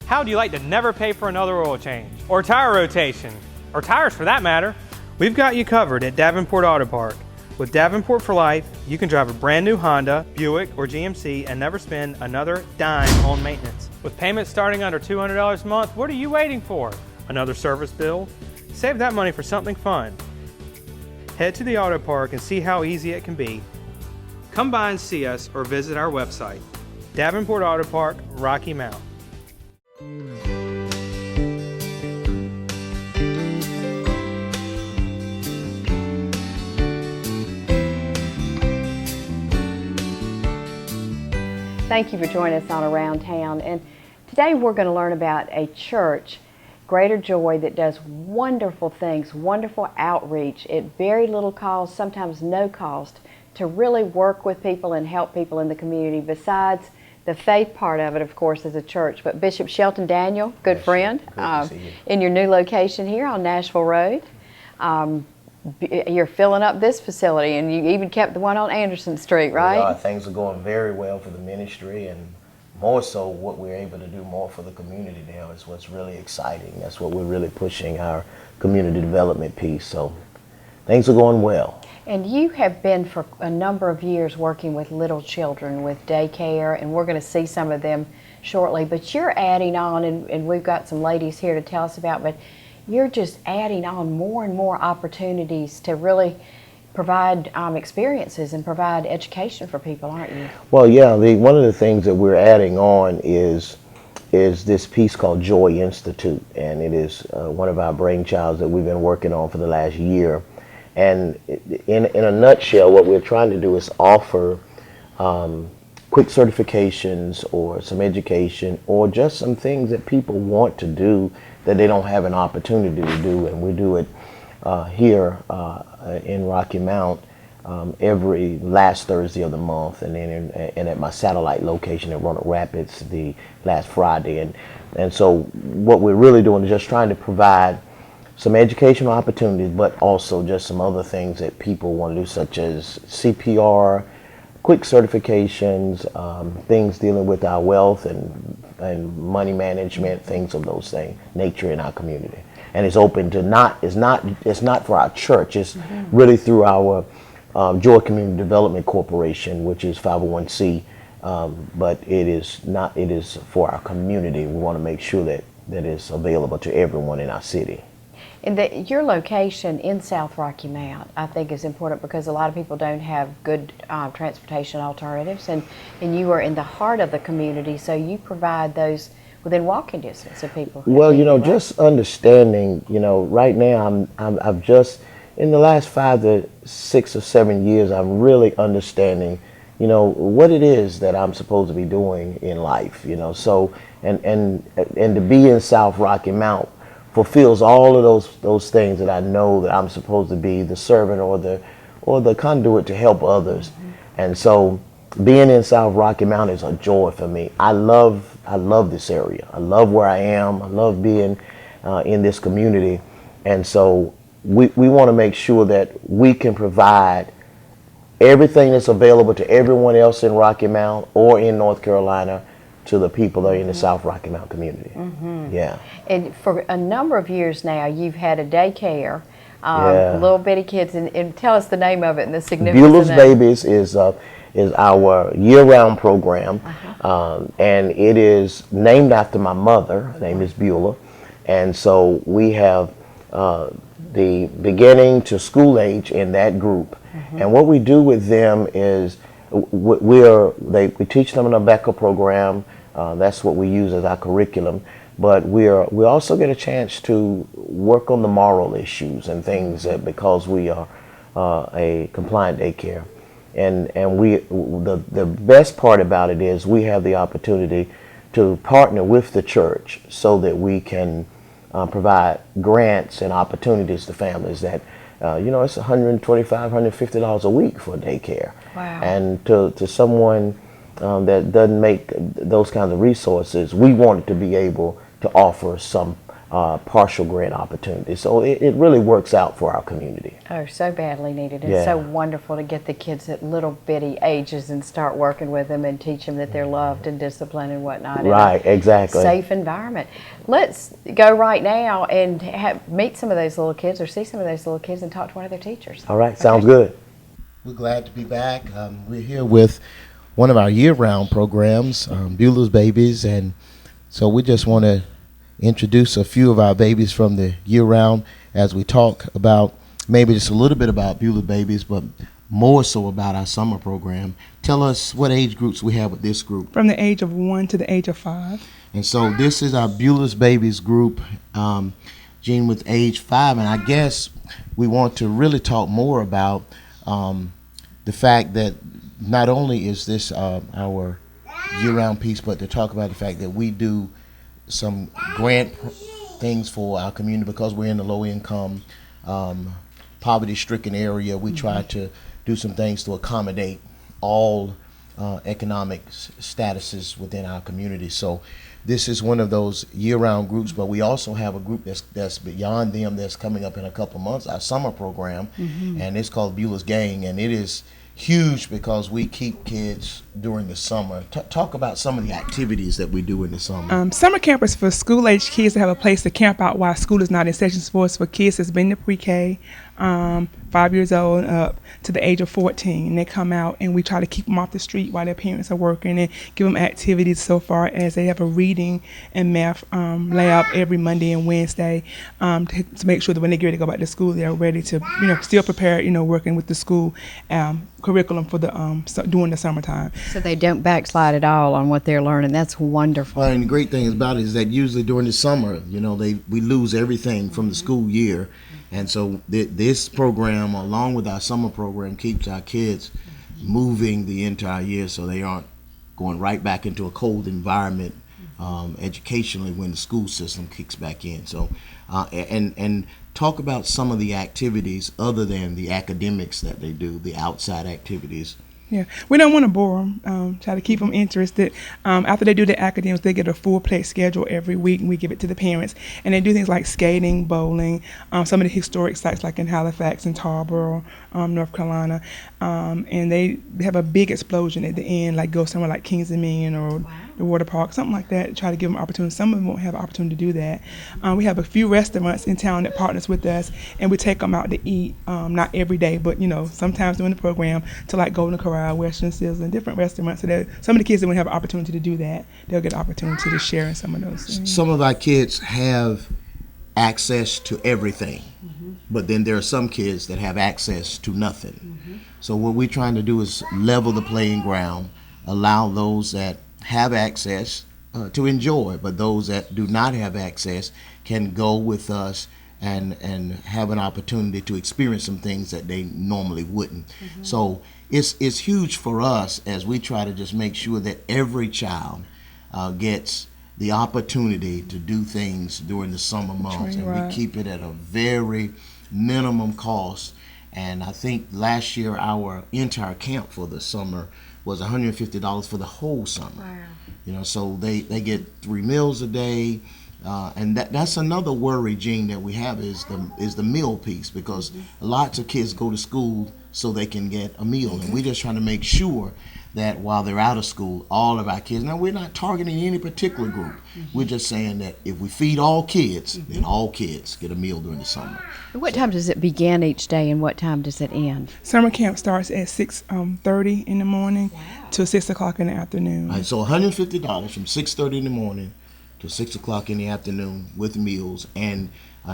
How would you like to never pay for another oil change or tire rotation, or tires for that matter? We've got you covered at Davenport Auto Park. With Davenport for life, you can drive a brand new Honda, Buick, or GMC and never spend another dime on maintenance. With payments starting under $200 a month, what are you waiting for? Another service bill? Save that money for something fun. Head to the auto park and see how easy it can be. Come by and see us or visit our website. Davenport Auto Park, Rocky Mount. Thank you for joining us on Around Town. And today we're going to learn about a church, Greater Joy, that does wonderful things, wonderful outreach at very little cost, sometimes no cost, to really work with people and help people in the community, besides the faith part of it, of course, as a church. But Bishop Shelton Daniel, good friend, in your new location here on Nashville Road. You're filling up this facility, and you even kept the one on Anderson Street, right? Things are going very well for the ministry, and more so what we're able to do more for the community now is what's really exciting. That's what we're really pushing, our community development piece. So things are going well. And you have been for a number of years working with little children with daycare, and we're going to see some of them shortly. But you're adding on, and we've got some ladies here to tell us about, but you're just adding on more and more opportunities to really provide experiences and provide education for people, aren't you? Well, yeah, one of the things that we're adding on is this piece called Joy Institute, and it is one of our brainchilds that we've been working on for the last year. And in a nutshell, what we're trying to do is offer quick certifications or some education or just some things that people want to do that they don't have an opportunity to do. And we do it here in Rocky Mount every last Thursday of the month, and then at my satellite location in Roanoke Rapids the last Friday. And so what we're really doing is just trying to provide some educational opportunities, but also just some other things that people want to do, such as CPR, quick certifications, things dealing with our wealth and money management, things of those things, nature in our community. And it's open to it's not for our church, it's really through our Joy Community Development Corporation, which is 501c, but it is for our community. We want to make sure that it's available to everyone in our city. And your location in South Rocky Mount, I think, is important because a lot of people don't have good transportation alternatives, and you are in the heart of the community, so you provide those within walking distance of people. Well, just understanding, right now I've just, in the last 5 to 6 or 7 years, I'm really understanding, what it is that I'm supposed to be doing in life, so, and to be in South Rocky Mount fulfills all of those things that I know that I'm supposed to be, the servant or the conduit to help others. And so being in South Rocky Mount is a joy for me. I love this area. I love where I am. I love being in this community. And so we want to make sure that we can provide everything that's available to everyone else in Rocky Mount or in North Carolina to the people that are in the South Rocky Mount community. Yeah. And for a number of years now, you've had a daycare, little bitty kids, and tell us the name of it and the significance Beulah's of that. Babies is our year-round program, and it is named after my mother. Her name is Beulah, and so we have the beginning to school age in that group. And what we do with them is we teach them an ABECA program. That's what we use as our curriculum. But we also get a chance to work on the moral issues and things because we are a compliant daycare. And the best part about it is we have the opportunity to partner with the church so that we can provide grants and opportunities to families that it's $125, $150 a week for daycare. Wow. And to someone that doesn't make those kinds of resources, we wanted to be able to offer some partial grant opportunities. So it really works out for our community. Oh, so badly needed. It's Yeah. so wonderful to get the kids at little bitty ages and start working with them and teach them that they're loved and disciplined and whatnot. Right, exactly. Safe environment. Let's go right now and meet some of those little kids or see some of those little kids and talk to one of their teachers. All right, sounds good. We're glad to be back. We're here with one of our year-round programs, Beulah's Babies, and so we just want to introduce a few of our babies from the year-round as we talk about maybe just a little bit about Beulah Babies, but more so about our summer program. Tell us what age groups we have with this group. From the age of 1 to the age of 5. And so this is our Beulah's Babies group, Jean, with age 5, and I guess we want to really talk more about the fact that not only is this our year-round piece, but to talk about the fact that we do some grant things for our community because we're in the low-income, poverty-stricken area. We try to do some things to accommodate all economic statuses within our community. So this is one of those year-round groups, but we also have a group that's beyond them that's coming up in a couple months, our summer program, and it's called Beulah's Gang, and it is huge because we keep kids during the summer. Talk about some of the activities that we do in the summer. Summer camp is for school-age kids to have a place to camp out while school is not in session. For kids that's been to pre-K, 5 years old and up to the age of 14. And they come out and we try to keep them off the street while their parents are working and give them activities so far as they have a reading and math lab every Monday and Wednesday to make sure that when they get ready to go back to school, they're ready to, still prepare, working with the school curriculum for the during the summertime. So they don't backslide at all on what they're learning. That's wonderful. Well, and the great thing about it is that usually during the summer, we lose everything from the school year. And so this program, along with our summer program, keeps our kids moving the entire year so they aren't going right back into a cold environment educationally when the school system kicks back in. So, and talk about some of the activities other than the academics that they do, the outside activities. Yeah, we don't want to bore them. Try to keep them interested. After they do the academics, they get a full play schedule every week, and we give it to the parents. And they do things like skating, bowling, some of the historic sites like in Halifax and Tarboro, North Carolina. And they have a big explosion at the end, like go somewhere like Kings Dominion or the water park, something like that. Try to give them opportunity. Some of them won't have an opportunity to do that. We have a few restaurants in town that partners with us, and we take them out to eat, not every day, but sometimes during the program to like Golden Corral, Western Seals, and different restaurants. So that some of the kids that won't have an opportunity to do that, they'll get an opportunity to share in some of those things. Some of our kids have access to everything, but then there are some kids that have access to nothing. So what we're trying to do is level the playing ground, allow those that have access to enjoy, but those that do not have access can go with us and have an opportunity to experience some things that they normally wouldn't. So it's huge for us as we try to just make sure that every child gets the opportunity to do things during the summer months, and we keep it at a very minimum cost. And I think last year our entire camp for the summer was $150 for the whole summer. Wow. So they get 3 meals a day. And that's another worry, Jean, that we have is the meal piece, because lots of kids go to school so they can get a meal, and we're just trying to make sure that while they're out of school, all of our kids, now we're not targeting any particular group, we're just saying that if we feed all kids, then all kids get a meal during the summer. What time does it begin each day and what time does it end? Summer camp starts at 6:30 in the morning to 6 o'clock in the afternoon. All right, so $150 from 6:30 in the morning to 6 o'clock in the afternoon with meals, and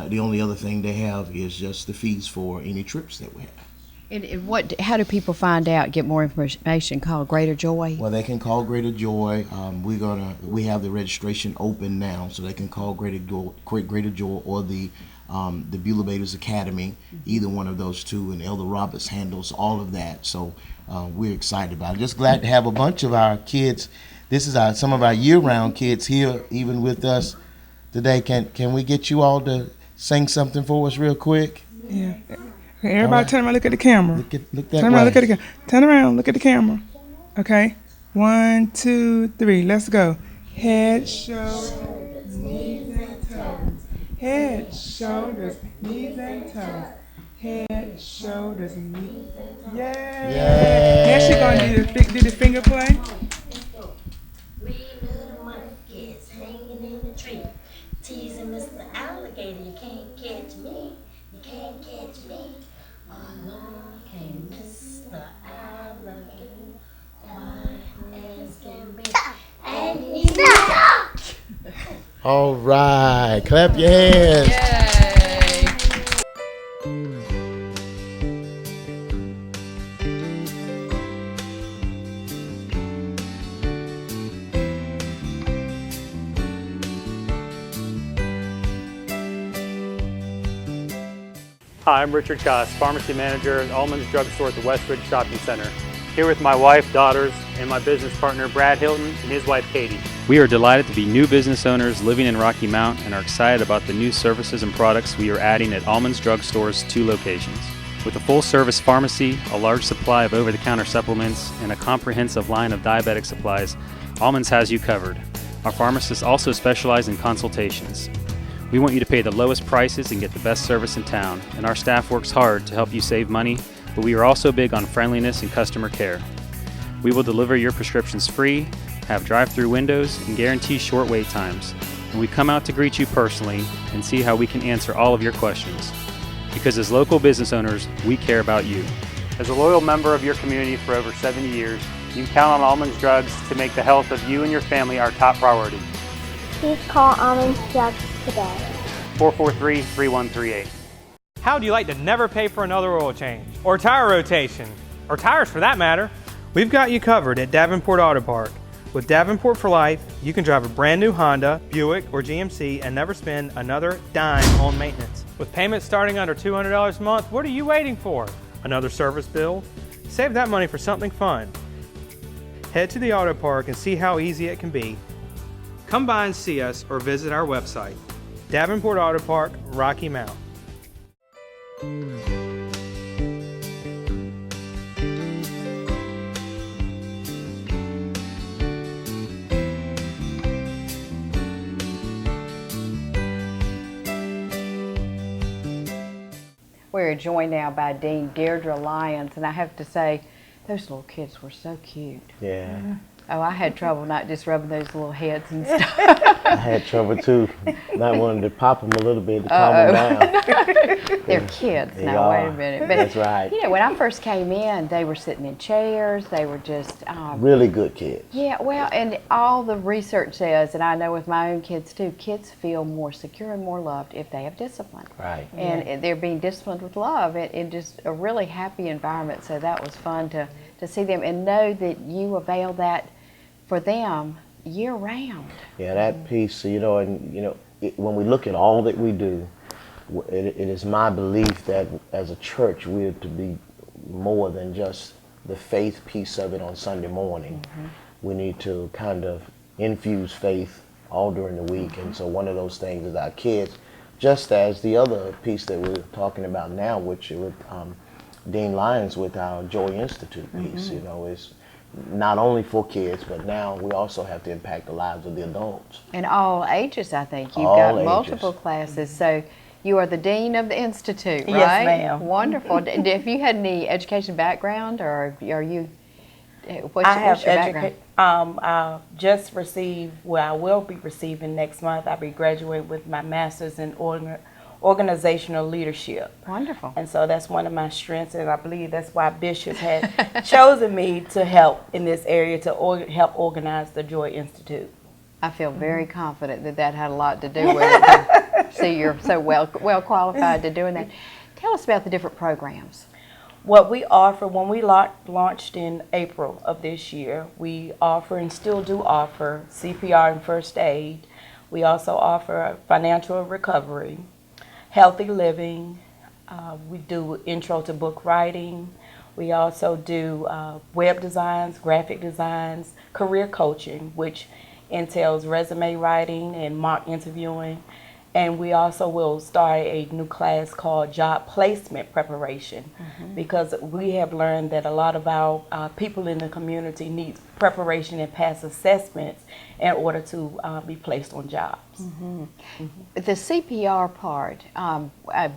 the only other thing they have is just the fees for any trips that we have. And how do people find out, get more information? Call Greater Joy? Well, they can call Greater Joy. We have the registration open now, so they can call Greater Joy or the Beulah Babies Academy, either one of those two, and Elder Roberts handles all of that. So we're excited about it. Just glad to have a bunch of our kids. This is some of our year-round kids here, even with us today. Can we get you all to sing something for us real quick? Yeah. Okay, everybody turn around, look at the camera. Look that turn way. Around, look at the camera. Turn around, look at the camera. Okay. 1, 2, 3. Let's go. Head, shoulders, knees, and toes. Head, shoulders, knees and toes. Head, shoulders, knees. Yeah. Now she gonna do the finger play. Three little monkeys hanging in the tree, teasing Mr. Alligator. You can't catch me, you can't catch me. Along came Mr. Alligator, quiet as can be, and he stopped. All right, clap your hands. Hi, I'm Richard Koss, Pharmacy Manager at Almonds Drug Store at the Westridge Shopping Center. Here with my wife, daughters, and my business partner Brad Hilton and his wife Katie. We are delighted to be new business owners living in Rocky Mount and are excited about the new services and products we are adding at Almonds Drug Store's 2 locations. With a full-service pharmacy, a large supply of over-the-counter supplements, and a comprehensive line of diabetic supplies, Almonds has you covered. Our pharmacists also specialize in consultations. We want you to pay the lowest prices and get the best service in town, and our staff works hard to help you save money, but we are also big on friendliness and customer care. We will deliver your prescriptions free, have drive-through windows, and guarantee short wait times. And we come out to greet you personally and see how we can answer all of your questions. Because as local business owners, we care about you. As a loyal member of your community for over 70 years, you can count on Almonds Drugs to make the health of you and your family our top priority. Please call Almonds Drugs today. 443-3138. How would you like to never pay for another oil change or tire rotation, or tires for that matter? We've got you covered at Davenport Auto Park. With Davenport for Life, you can drive a brand new Honda, Buick, or GMC and never spend another dime on maintenance. With payments starting under $200 a month, what are you waiting for? Another service bill? Save that money for something fun. Head to the auto park and see how easy it can be. Come by and see us or visit our website. Davenport Auto Park, Rocky Mount. We're joined now by Dean Deirdre Lyons, and I have to say, those little kids were so cute. Yeah. Oh, I had trouble not just rubbing those little heads and stuff. I had trouble too. Not wanting to pop them a little bit to calm them down. They're kids. They Now, wait are. a minute. But, That's right. You know, when I first came in, they were sitting in chairs. They were just, Really good kids. yeah, well, and all the research says, and I know with my own kids too, kids feel more secure and more loved if they have discipline. Right. And they're being disciplined with love and just a really happy environment. So that was fun to see them and know that you avail that for them year round. Yeah, that piece, when we look at all that we do, it is my belief that as a church we're to be more than just the faith piece of it on Sunday morning. Mm-hmm. We need to kind of infuse faith all during the week. And so one of those things is our kids, just as the other piece that we're talking about now, which with Dean Lyons with our Joy Institute piece, is not only for kids, but now we also have to impact the lives of the adults. And all ages, I think. You've All got ages. multiple classes. So you are the dean of the institute, right? Yes, ma'am. Wonderful. Have you had any education background, or are you? What's I have your background? I just received, well, I will be receiving next month. I'll be graduating with my master's in organizational leadership. Wonderful. And so that's one of my strengths, and I believe that's why Bishop had chosen me to help in this area to help organize the Joy Institute. I feel very confident that had a lot to do with it. See, you're so well qualified to doing that. Tell us about the different programs. What we offer, when we launched in April of this year, we offer and still do offer CPR and first aid. We also offer financial recovery, healthy living. We do intro to book writing. We also do web designs, graphic designs, career coaching, which entails resume writing and mock interviewing. And we also will start a new class called Job Placement Preparation, because we have learned that a lot of our people in the community need preparation and pass assessments in order to be placed on jobs. The CPR part,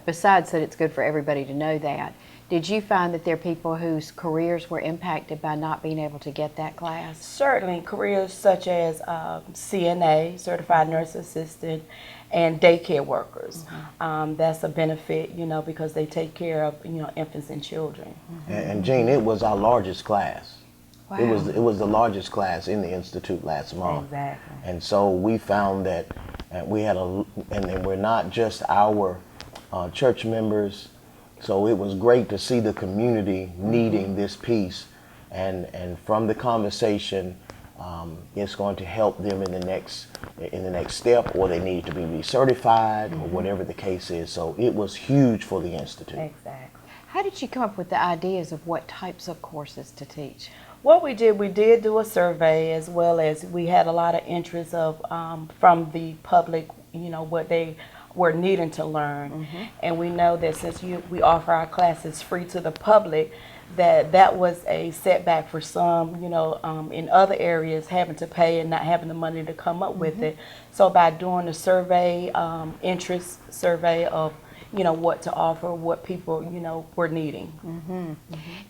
besides that it's good for everybody to know that, did you find that there are people whose careers were impacted by not being able to get that class? Certainly, careers such as CNA, Certified Nurse Assistant, and daycare workers. That's a benefit, you know, because they take care of, you know, infants and children. And Jean, it was our largest class. Wow. It was the largest class in the Institute last month. Exactly. And so we found that we had and we're not just our church members. So it was great to see the community needing this piece, and from the conversation, it's going to help them in the next step, or they need to be recertified, or whatever the case is. So it was huge for the Institute. Exactly. How did you come up with the ideas of what types of courses to teach? What we did do a survey, as well as we had a lot of interest of from the public, you know, what they were needing to learn. And we know that since we offer our classes free to the public, that was a setback for some, you know, in other areas, having to pay and not having the money to come up with it. So by doing a survey, interest survey of, you know, what to offer, what people, you know, were needing.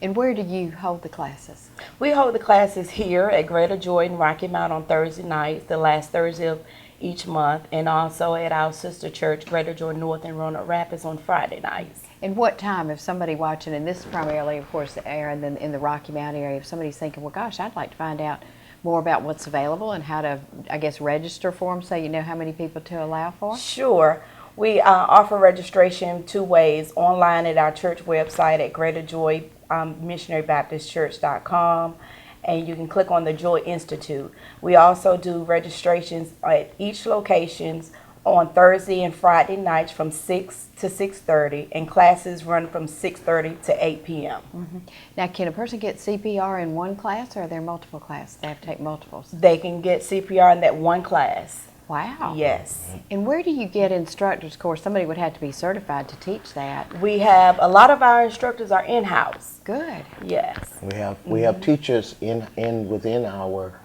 And where do you hold the classes? We hold the classes here at Greater Joy in Rocky Mount on Thursday nights, the last Thursday of each month, and also at our sister church, Greater Joy North in Roanoke Rapids, on Friday nights. And what time, if somebody watching, and this is primarily, of course, the area in the Rocky Mountain area, if somebody's thinking, well, gosh, I'd like to find out more about what's available and how to, I guess, register for them so you know how many people to allow for? Sure. We offer registration 2 ways: online at our church website at greaterjoymissionarybaptistchurch.com, and you can click on the Joy Institute. We also do registrations at each locations on Thursday and Friday nights from 6 to 6:30, and classes run from 6:30 to 8 p.m. Now, can a person get CPR in one class, or are there multiple classes? They have to take multiples. They can get CPR in that one class. Wow. Yes. And where do you get instructors? Of course, somebody would have to be certified to teach that. We have a lot of our instructors are in-house. Good. Yes. We have teachers within our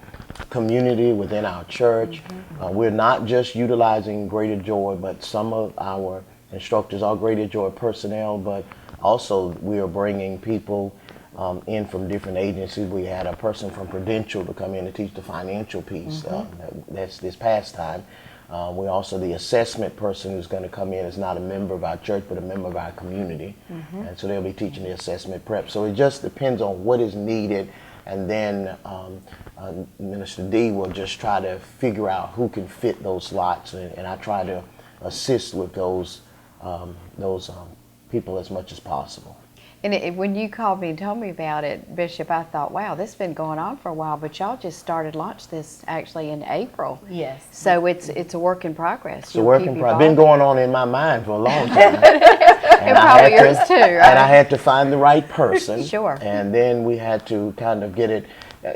community, within our church. We're not just utilizing Greater Joy, but some of our instructors are Greater Joy personnel, but also we are bringing people in from different agencies. We had a person from Prudential to come in to teach the financial piece. That's this past time. We also, the assessment person who's going to come in is not a member of our church, but a member of our community. And so they'll be teaching the assessment prep. So it just depends on what is needed. And then Minister D will just try to figure out who can fit those slots. And I try to assist with those people as much as possible. And when you called me and told me about it, Bishop, I thought, wow, this has been going on for a while, but y'all just launched this actually in April. Yes. So it's a work in progress. It's a work in progress. Been going on in my mind for a long time. And probably yours too, right? And I had to find the right person. Sure. And then we had to kind of get it.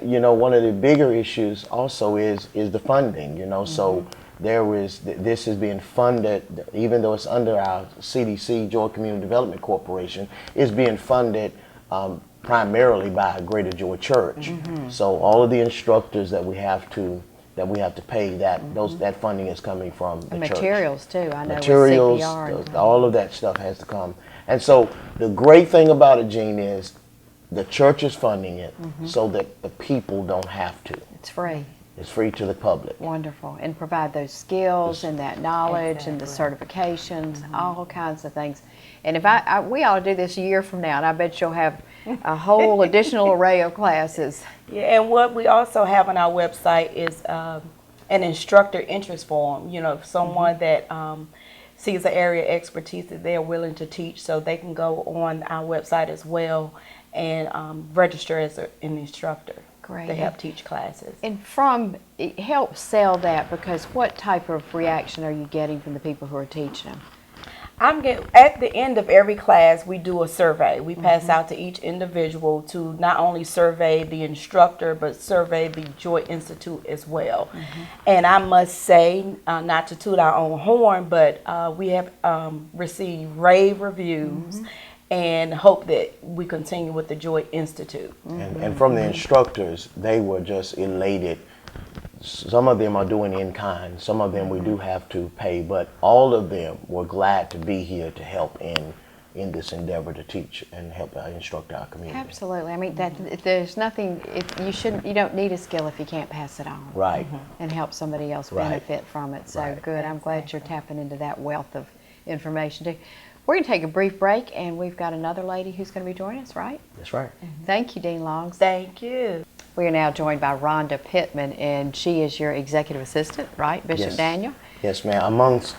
You know, one of the bigger issues also is the funding, you know, so this is being funded, even though it's under our CDC, Joy Community Development Corporation, is being funded primarily by Greater Joy Church. So all of the instructors that we have to pay, that funding is coming from the church. Materials too, I know. Materials, with CPR all of that stuff has to come. And so the great thing about it, Jean, is the church is funding it so that the people don't have to. It's free. It's free to the public. Wonderful. And provide those skills and that knowledge and the certifications, all kinds of things. And if we ought to do this a year from now, and I bet you'll have a whole additional array of classes. Yeah, and what we also have on our website is an instructor interest form. You know, if someone that sees an area of expertise that they're willing to teach, so they can go on our website as well and register as an instructor. Great. They help teach classes. And it helps sell that, because what type of reaction are you getting from the people who are teaching them? At the end of every class, we do a survey. We pass out to each individual to not only survey the instructor, but survey the Joy Institute as well. And I must say, not to toot our own horn, but we have received rave reviews and hope that we continue with the Joy Institute. And from the instructors, they were just elated. Some of them are doing in kind, some of them we do have to pay, but all of them were glad to be here to help in this endeavor to teach and help instruct our community. Absolutely. I mean, there's nothing, you don't need a skill if you can't pass it on. Right. And help somebody else Right. benefit from it. So Right. good. I'm glad you're tapping into that wealth of information too. We're going to take a brief break, and we've got another lady who's going to be joining us, right? That's right. Thank you, Dean Longs. Thank you. We are now joined by Rhonda Pittman, and she is your executive assistant, right, Bishop Yes. Daniel? Yes, ma'am. Amongst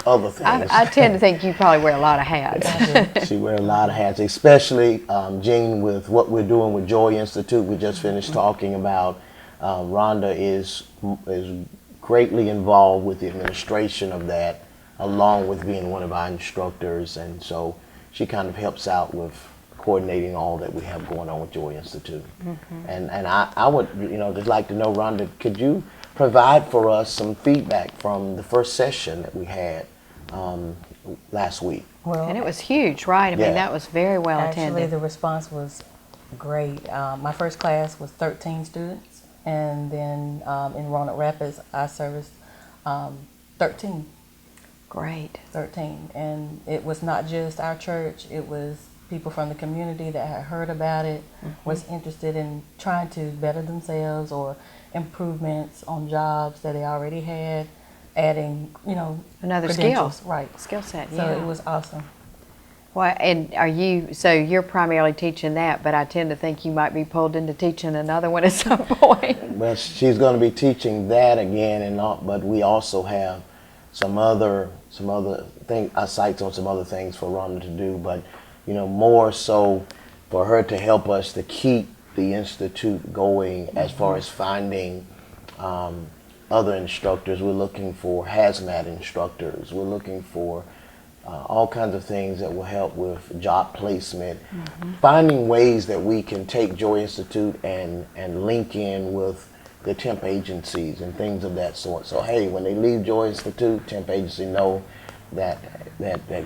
other things. I tend to think you probably wear a lot of hats. She wears a lot of hats, especially Jean, with what we're doing with Joy Institute. We just finished talking about. Rhonda is greatly involved with the administration of that, along with being one of our instructors, and so she kind of helps out with coordinating all that we have going on with Joy Institute. And I would just like to know, Rhonda, could you provide for us some feedback from the first session that we had last week? Well, And it was huge, right? I Yeah. mean, that was very well actually, attended. the response was great. My first class was 13 students, and then in Roanoke Rapids, I serviced 13. Great. 13. And it was not just our church, it was people from the community that had heard about it, was interested in trying to better themselves or improvements on jobs that they already had, adding, Another skill. credentials. Right. Skill set, So yeah. it was awesome. Well, and so you're primarily teaching that, but I tend to think you might be pulled into teaching another one at some point. Well, she's going to be teaching that again, but we also have some other sites on some other things for Rhonda to do, but more so for her to help us to keep the institute going as far as finding other instructors. We're looking for hazmat instructors. We're looking for all kinds of things that will help with job placement, finding ways that we can take Joy Institute and link in with the temp agencies and things of that sort. So hey, when they leave Joy Institute, temp agency know that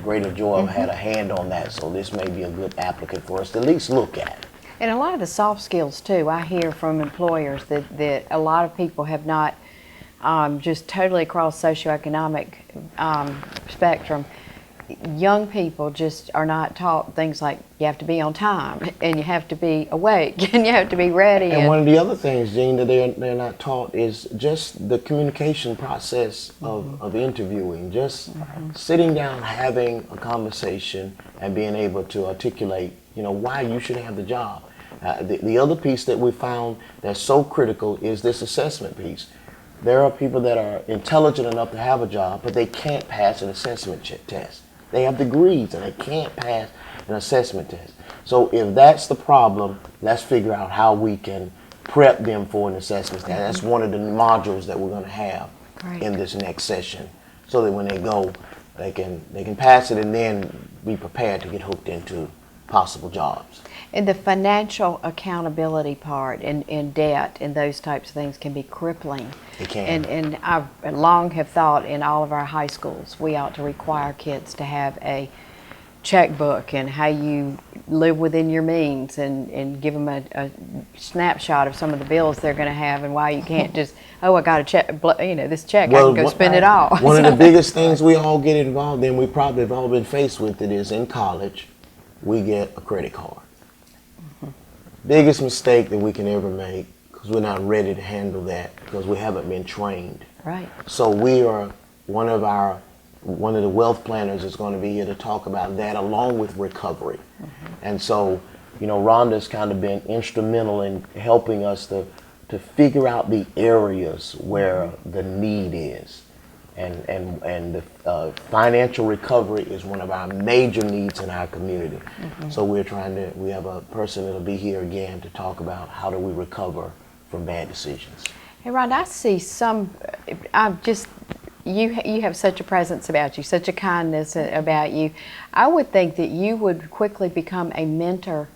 Greater Joy had a hand on that, so this may be a good applicant for us to at least look at. And a lot of the soft skills too, I hear from employers that a lot of people have not, just totally across socioeconomic spectrum, young people just are not taught things like you have to be on time and you have to be awake and you have to be ready. And one of the other things, Jean, that they're not taught is just the communication process of interviewing, just sitting down, having a conversation, and being able to articulate, why you should have the job. The other piece that we found that's so critical is this assessment piece. There are people that are intelligent enough to have a job, but they can't pass an assessment test. They have degrees and they can't pass an assessment test. So if that's the problem, let's figure out how we can prep them for an assessment test. That's one of the modules that we're going to have in this next session, so that when they go, they can pass it and then be prepared to get hooked into possible jobs. And the financial accountability part and debt and those types of things can be crippling. It can. And I long have thought in all of our high schools we ought to require kids to have a checkbook and how you live within your means, and give them a snapshot of some of the bills they're going to have and why you can't just, I got a check, this check, I can go spend it all. One of the biggest things we all get involved in, we probably have all been faced with it, is in college, we get a credit card. Biggest mistake that we can ever make, because we're not ready to handle that, because we haven't been trained. Right. So we are, one of the wealth planners is going to be here to talk about that, along with recovery. And so, Rhonda's kind of been instrumental in helping us to figure out the areas where the need is. And the financial recovery is one of our major needs in our community. So we have a person that'll be here again to talk about how do we recover from bad decisions. Hey, Rhonda, I see some, I'm just, you have such a presence about you, such a kindness about you. I would think that you would quickly become a mentor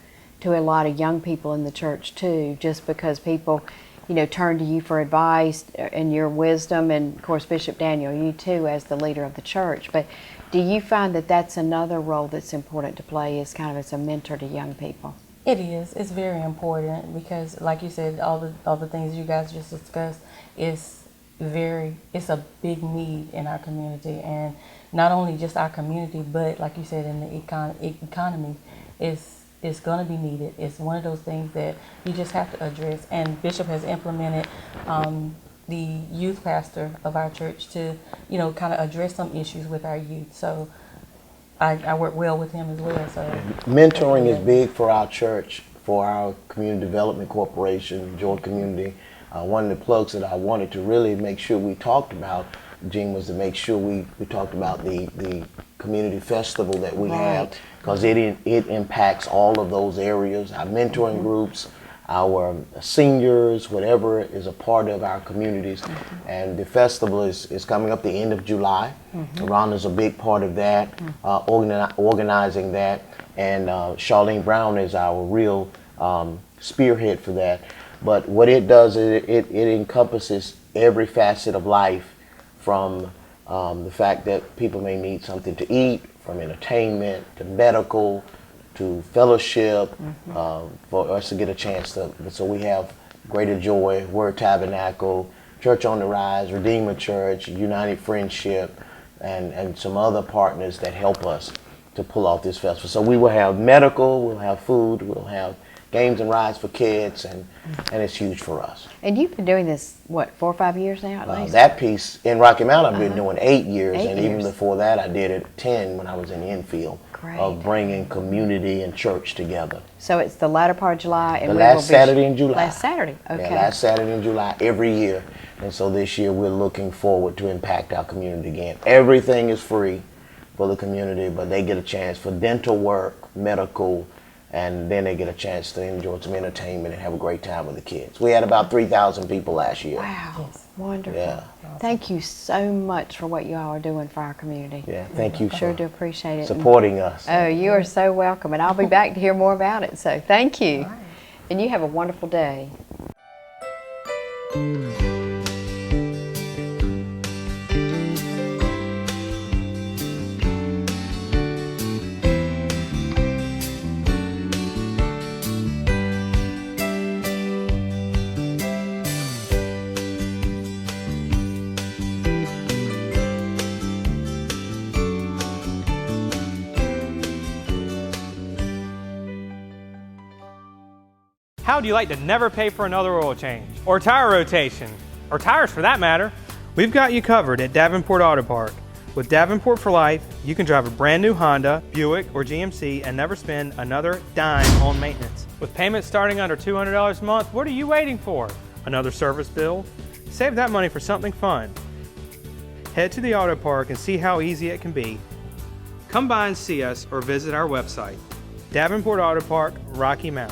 to a lot of young people in the church too, just because people, you know, turn to you for advice and your wisdom, and of course Bishop Daniel, you too as the leader of the church. But do you find that that's another role that's important to play, is kind of as a mentor to young people? It is. It's very important because, like you said, all the things you guys just discussed it's a big need in our community, and not only just our community, but like you said, in the economy, it's going to be needed. It's one of those things that you just have to address. And Bishop has implemented the youth pastor of our church to, you know, kind of address some issues with our youth. So I work well with him as well. So mentoring is big for our church, for our Community Development Corporation, Joy Community. One of the plugs that I wanted to really make sure we talked about, Gene, was to make sure we talked about the community festival that we have, because it impacts all of those areas. Our mentoring groups, our seniors, whatever is a part of our communities. And the festival is coming up the end of July. Rhonda's a big part of that, organizing that. And Charlene Brown is our real spearhead for that. But what it does is it encompasses every facet of life, from the fact that people may need something to eat, from entertainment to medical to fellowship, for us to get a chance to. So we have Greater Joy, Word Tabernacle, Church on the Rise, Redeemer Church, United Friendship, and some other partners that help us to pull off this festival. So we will have medical, we'll have food, we'll have games and rides for kids, and it's huge for us. And you've been doing this, what, 4 or 5 years now at least? That piece in Rocky Mount I've been doing 8 years, 8 and years. even before that I did it 10 when I was in the infield. Great. Of bringing community and church together. So it's the latter part of July, and The we last will be Saturday in July. Last Saturday, okay. Yeah, last Saturday in July every year. And so this year we're looking forward to impact our community again. Everything is free for the community, but they get a chance for dental work, medical, and then they get a chance to enjoy some entertainment and have a great time with the kids. We had about 3,000 people last year. Wow, wonderful. Yeah. Thank you so much for what you all are doing for our community. Yeah, thank you Sure for do appreciate it. supporting us. Oh, you are so welcome, and I'll be back to hear more about it. So thank you. And you have a wonderful day. How would you like to never pay for another oil change or tire rotation, or tires for that matter? We've got you covered at Davenport Auto Park. With Davenport for Life, you can drive a brand new Honda, Buick, or GMC and never spend another dime on maintenance. With payments starting under $200 a month, what are you waiting for? Another service bill? Save that money for something fun. Head to the auto park and see how easy it can be. Come by and see us or visit our website. Davenport Auto Park, Rocky Mount.